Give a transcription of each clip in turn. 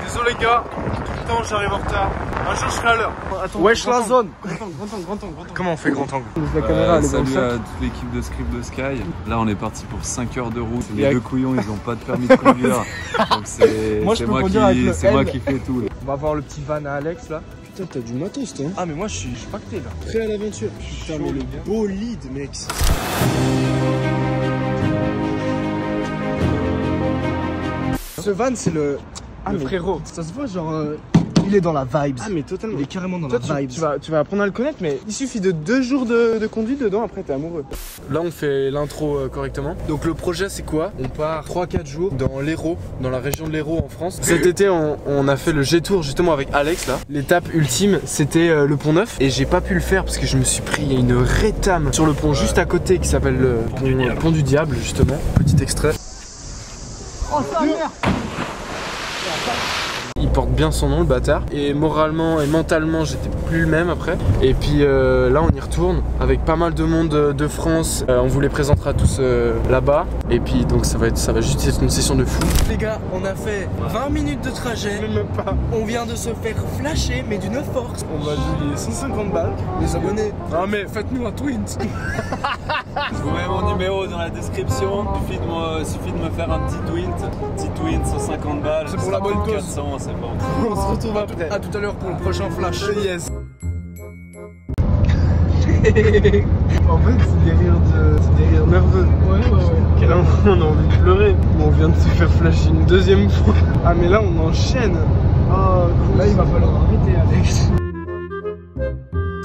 Désolé les gars, tout le temps j'arrive en retard. Un jour je serai à l'heure. Wesh la zone. Grand angle. Comment on fait grand angle? Salut à toute l'équipe de Script de Sky. Là on est parti pour 5 heures de route. Les deux couillons ils ont pas de permis de conduire. Donc c'est moi qui fais tout. On va voir le petit van à Alex là. Putain t'as du matos toi. Ah mais moi je suis pacté là. Prêt à l'aventure. Putain mais le beau lead mec. Ce van c'est le frérot. Ça se voit genre il est dans la vibe. Ah mais totalement. Il est carrément dans la vibe. Tu vas apprendre à le connaître mais il suffit de 2 jours de conduite dedans, après t'es amoureux. Là on fait l'intro correctement. Donc le projet c'est quoi? On part 3-4 jours dans l'Hérault, dans la région de l'Hérault en France. Cet été on a fait le G-Tour justement avec Alex là. L'étape ultime c'était le pont Neuf et j'ai pas pu le faire parce que je me suis pris une rétame sur le pont juste à côté qui s'appelle le pont du Diable justement. Petit extrait. Oh ça merde. Il porte bien son nom le bâtard. Et moralement et mentalement j'étais plus le même après. Et puis là on y retourne avec pas mal de monde de France. On vous les présentera tous là-bas. Et puis donc ça va juste être une session de fou. Les gars, on a fait 20 minutes de trajet. Même pas. On vient de se faire flasher mais d'une force. On va jouer 150 balles. Les abonnés. Ah mais faites-nous un tweet. Je vous mets mon numéro dans la description. Il suffit de me faire un petit tweet 150 balles. C'est pour la bonne cause. 400, c'est bon. On se retrouve après. À tout à l'heure pour le prochain flash. Yes. En fait c'est des rires nerveux. Ouais. Là on a envie de pleurer. On vient de se faire flasher une deuxième fois. Ah mais là on enchaîne. Oh cool. Là il va falloir arrêter Alex.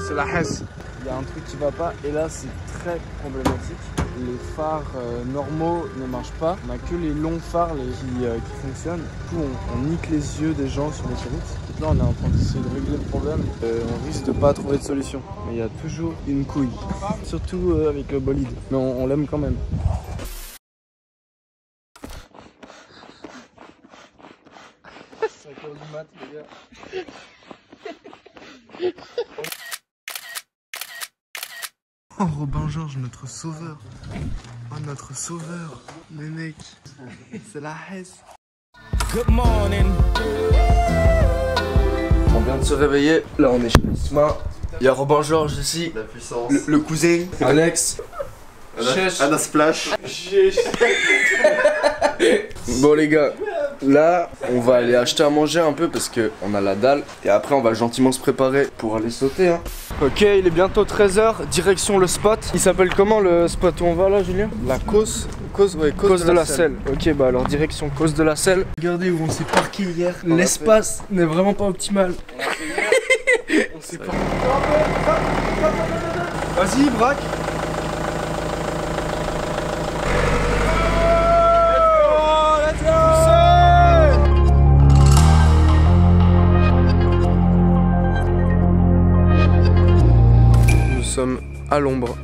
C'est la Hesse. Il y a un truc qui va pas et là c'est très problématique. Les phares normaux ne marchent pas. On a que les longs phares qui fonctionnent. Du coup on nique les yeux des gens sur les routes. Donc là on est en train d'essayer de régler le problème. On risque de pas trouver de solution. Mais il y a toujours une couille. Surtout avec le bolide. Mais on l'aime quand même. Oh Robin Georges, notre sauveur. Oh notre sauveur. Mais mec, c'est la Hesse. Good morning. On vient de se réveiller. Là on est chez Isma. Il y a Robin Georges ici. La puissance. Le cousin. Alex. Anna Splash. Bon les gars, là on va aller acheter à manger un peu parce que on a la dalle. Et après on va gentiment se préparer pour aller sauter hein. Ok, il est bientôt 13 h, direction le spot. Il s'appelle comment le spot où on va là Julien? La Cause de la Selle. Ok bah alors direction Cause de la Selle. Regardez où on s'est parqué hier. L'espace n'est vraiment pas optimal. On s'est parqué. Vas-y braque. Nous sommes à l'ombre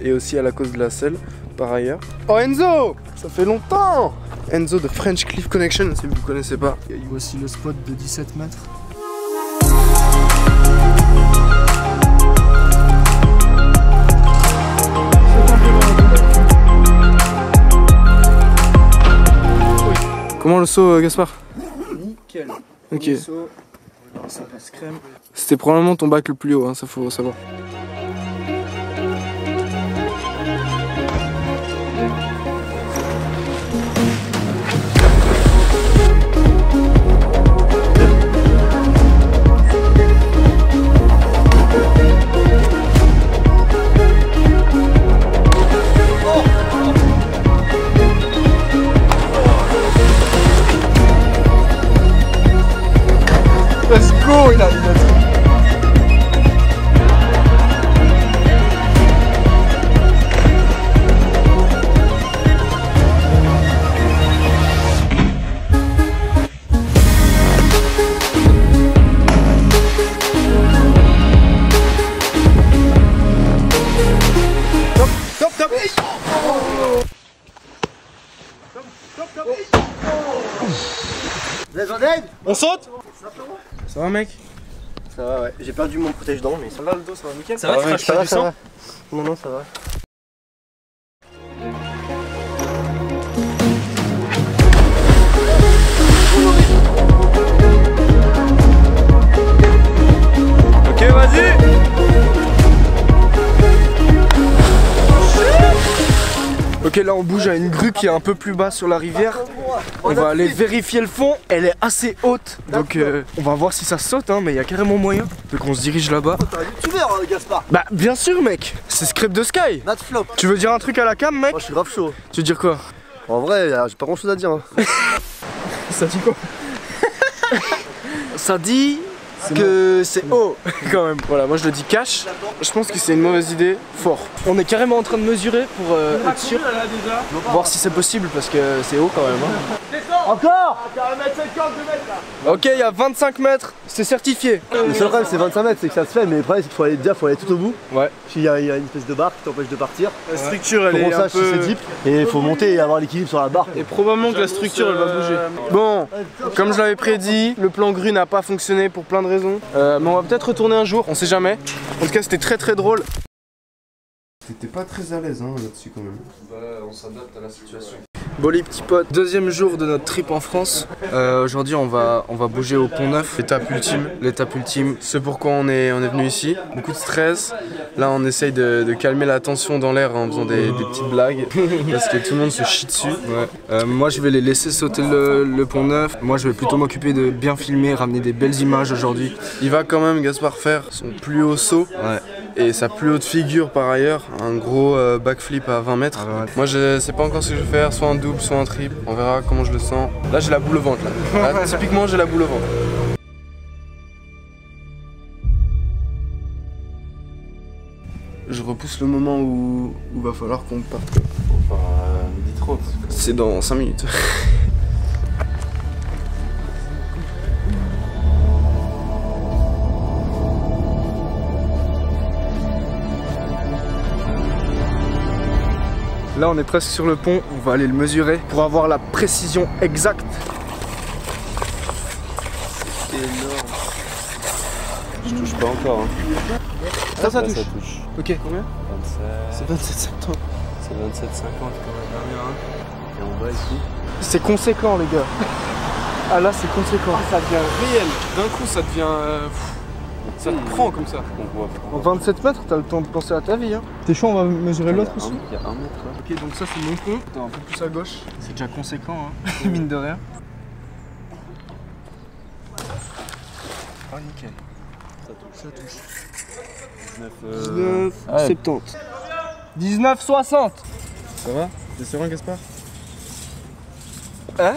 et aussi à la Cause de la Selle par ailleurs. Oh Enzo, ça fait longtemps. Enzo de French Cliff Connection si vous ne connaissez pas. Il y a aussi le spot de 17 mètres. Comment le saut Gaspard? Nickel. Ok. Ça passe crème. C'était probablement ton bac le plus haut, hein, ça faut savoir. Let's go, il a On saute? Ça va mec? Ça va ouais, j'ai perdu mon protège-dents mais ça va le dos, ça va nickel. Ça va, tu craches pas du sang? Non non ça va. on bouge à une grue qui est un peu plus bas sur la rivière. On va aller vérifier le fond. Elle est assez haute, donc on va voir si ça saute, hein, mais il y a carrément moyen. Donc on se dirige là-bas. T'es un youtubeur, Gaspard. Bah bien sûr mec, c'est Script de Sky. Not flop. Tu veux dire un truc à la cam mec? Moi je suis grave chaud. Tu veux dire quoi? En vrai, j'ai pas grand chose à dire. Hein. Ça dit quoi? Ça dit que c'est haut quand même. Voilà, moi je le dis cash. Je pense que c'est une mauvaise idée. Fort. On est carrément en train de mesurer pour être sûr. Voir si c'est possible parce que c'est haut quand même. Hein. Encore. Ok, il y a 25 mètres, c'est certifié. Le seul problème c'est 25 mètres, c'est que ça se fait, mais le problème c'est qu'il faut aller tout au bout. Ouais. Il y a une espèce de barre qui t'empêche de partir. La structure elle est un peu... si c'est deep. Et il faut monter et avoir l'équilibre sur la barre. Et probablement que la structure elle va bouger. Bon, comme je l'avais prédit, le plan grue n'a pas fonctionné pour plein de raisons. Mais on va peut-être retourner un jour, on sait jamais. En tout cas c'était très drôle. T'étais pas très à l'aise hein, là-dessus quand même. Bah, on s'adapte à la situation. Bon les petits potes, deuxième jour de notre trip en France. Aujourd'hui on va bouger au Pont Neuf. L'étape ultime, c'est pourquoi on est venu ici. Beaucoup de stress. Là on essaye de calmer la tension dans l'air en faisant des petites blagues. Parce que tout le monde se chie dessus. Ouais. Moi je vais les laisser sauter le Pont Neuf. Moi je vais plutôt m'occuper de bien filmer, ramener des belles images aujourd'hui. Il va quand même Gaspard faire son plus haut saut. Ouais. Et sa plus haute figure par ailleurs, un gros backflip à 20 mètres. Moi je sais pas encore ce que je vais faire, soit un double, soit un triple, on verra comment je le sens. Là j'ai la boule au ventre là. Là typiquement j'ai la boule au ventre. Je repousse le moment où va falloir qu'on parte. On part à midi 30. C'est dans 5 minutes. Là on est presque sur le pont, on va aller le mesurer pour avoir la précision exacte. C'est énorme. Je touche pas encore. Hein. Ça Là, touche. Ça touche. Ok, combien? 27. C'est 27,50. C'est 27,50 comme la dernière. Hein. Et en bas ici. C'est conséquent les gars. Ah là c'est conséquent. Ça devient réel. D'un coup ça devient... ça te prend comme ça. On voit. En 27 mètres, t'as le temps de penser à ta vie. Hein. T'es chaud, on va mesurer l'autre aussi. Il y a 1 mètre là. Ok, donc ça c'est mon pont. Attends, un peu plus à gauche. C'est déjà conséquent, hein. Mine de rien. Oh, nickel. Ça touche. 19, 70. 19, 60. Ça va? T'es serein, Gaspard? Hein?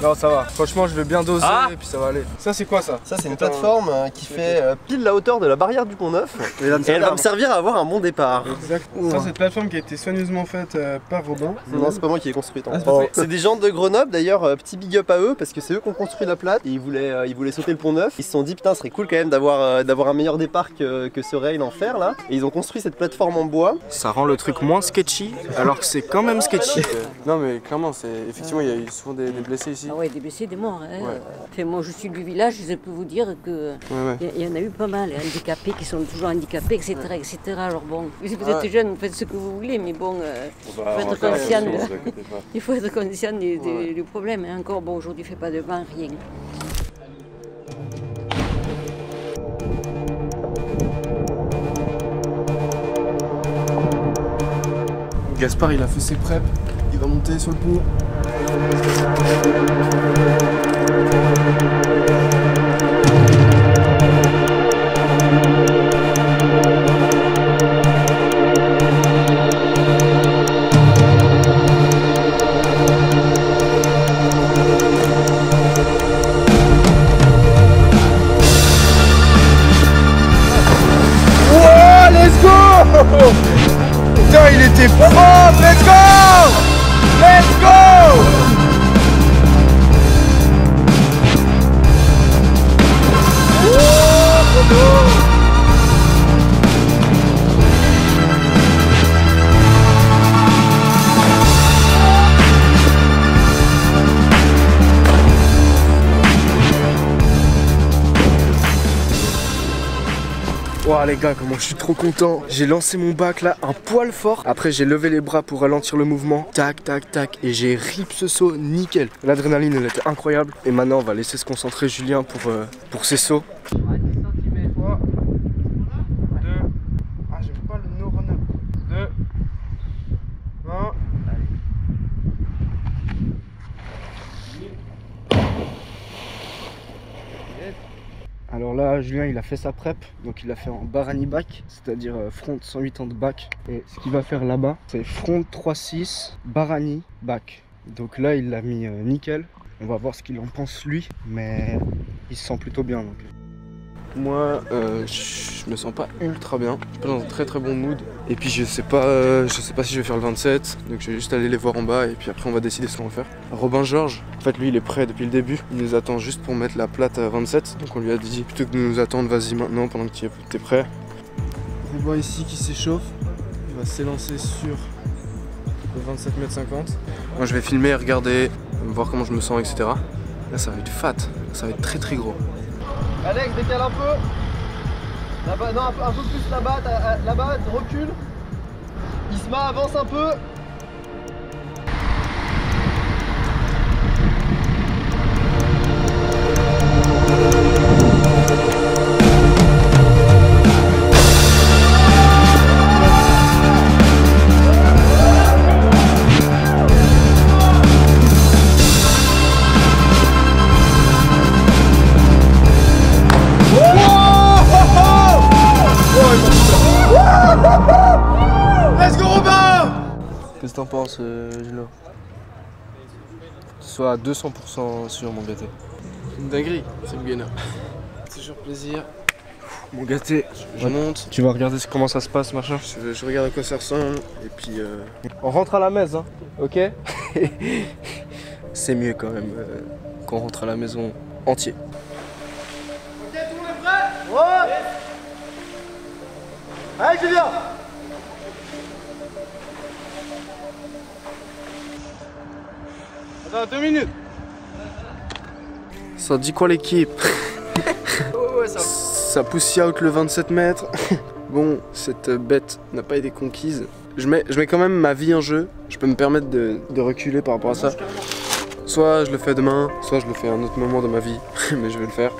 Non ça va, franchement je vais bien doser et puis ça va aller. Ça c'est quoi ça? Ça c'est une plateforme qui fait pile la hauteur de la barrière du Pont Neuf. Et elle va me servir à avoir un bon départ. Exact. Ça c'est une plateforme qui a été soigneusement faite par Robin. Non c'est pas moi qui l'ai construite. C'est des gens de Grenoble d'ailleurs, petit big up à eux parce que c'est eux qui ont construit la plate. Et ils voulaient sauter le Pont Neuf. Ils se sont dit putain ce serait cool quand même d'avoir un meilleur départ que ce rail en fer là. Et ils ont construit cette plateforme en bois. Ça rend le truc moins sketchy alors que c'est quand même sketchy. Non mais clairement c'est effectivement il y a eu souvent des blessés ici. Ah ouais, des blessés, des morts. Hein. Ouais. Enfin, moi je suis du village, je peux vous dire que il y en a eu pas mal, handicapés qui sont toujours handicapés, etc. etc. Alors bon, si vous êtes jeune, vous faites ce que vous voulez, mais bon, il faut être conscient du problème. Hein. Encore bon, aujourd'hui il ne fait pas de vent, rien. Gaspard il a fait ses preps, il va monter sur le pont. Wow, let's go! Putain, il était propre, let's go! Let's go! Wow les gars, comment je suis trop content. J'ai lancé mon bac là un poil fort. Après j'ai levé les bras pour ralentir le mouvement. Tac tac tac. Et j'ai rip ce saut nickel. L'adrénaline elle était incroyable. Et maintenant on va laisser se concentrer Julien pour ses sauts. 10 cm. 3, 2. Ah j'aime pas le no runner. 2. 1. Alors là, Julien, il a fait sa prep, donc il a fait en Barani back, c'est-à-dire front 180 back. Et ce qu'il va faire là-bas, c'est front 3-6 Barani back. Donc là, il l'a mis nickel. On va voir ce qu'il en pense lui, mais il se sent plutôt bien. Donc. Moi, je me sens pas ultra bien. Je suis pas dans un très bon mood. Et puis je sais pas si je vais faire le 27. Donc je vais juste aller les voir en bas et puis après on va décider ce qu'on va faire. Robin Georges, en fait lui il est prêt depuis le début. Il nous attend juste pour mettre la plate à 27. Donc on lui a dit plutôt que de nous attendre, vas-y maintenant pendant que tu es prêt. Robin ici qui s'échauffe. Il va s'élancer sur le 27,50 m. Moi je vais filmer et regarder, voir comment je me sens, etc. Là ça va être fat, ça va être très gros. Alex, décale un peu. Là-bas, non, un peu plus là-bas, là-bas, recule. Isma, avance un peu. Let's go Robin! Qu'est-ce que t'en penses, Julien? Soit à 200% sûr, mon gâté. Une dinguerie, c'est le gainer. Toujours plaisir. Mon gâté, je monte. Tu vas regarder comment ça se passe, machin? Je regarde à quoi ça ressemble, et puis... On rentre à la maison, hein, ok? C'est mieux quand même qu'on rentre à la maison entier. Ok, tout le monde est prêt? Ouais! Allez, Julien! Attends, 2 minutes. Ça dit quoi l'équipe? Ouais, ça pousse out le 27 mètres. Bon, cette bête n'a pas été conquise. Je mets quand même ma vie en jeu. Je peux me permettre de reculer par rapport à ça. Soit je le fais demain, soit je le fais à un autre moment de ma vie, mais je vais le faire.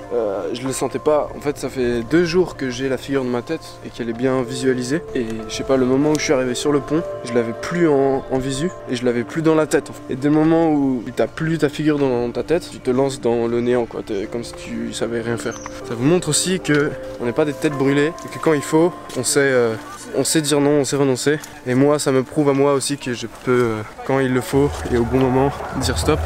Je le sentais pas, en fait ça fait 2 jours que j'ai la figure dans ma tête et qu'elle est bien visualisée. Et je sais pas, le moment où je suis arrivé sur le pont, je l'avais plus en visu et je l'avais plus dans la tête. Et dès le moment où t'as plus ta figure dans ta tête, tu te lances dans le néant quoi, comme si tu savais rien faire. Ça vous montre aussi que on n'est pas des têtes brûlées et que quand il faut, on sait dire non, on sait renoncer. Et moi, ça me prouve à moi aussi que je peux, quand il le faut et au bon moment, dire stop.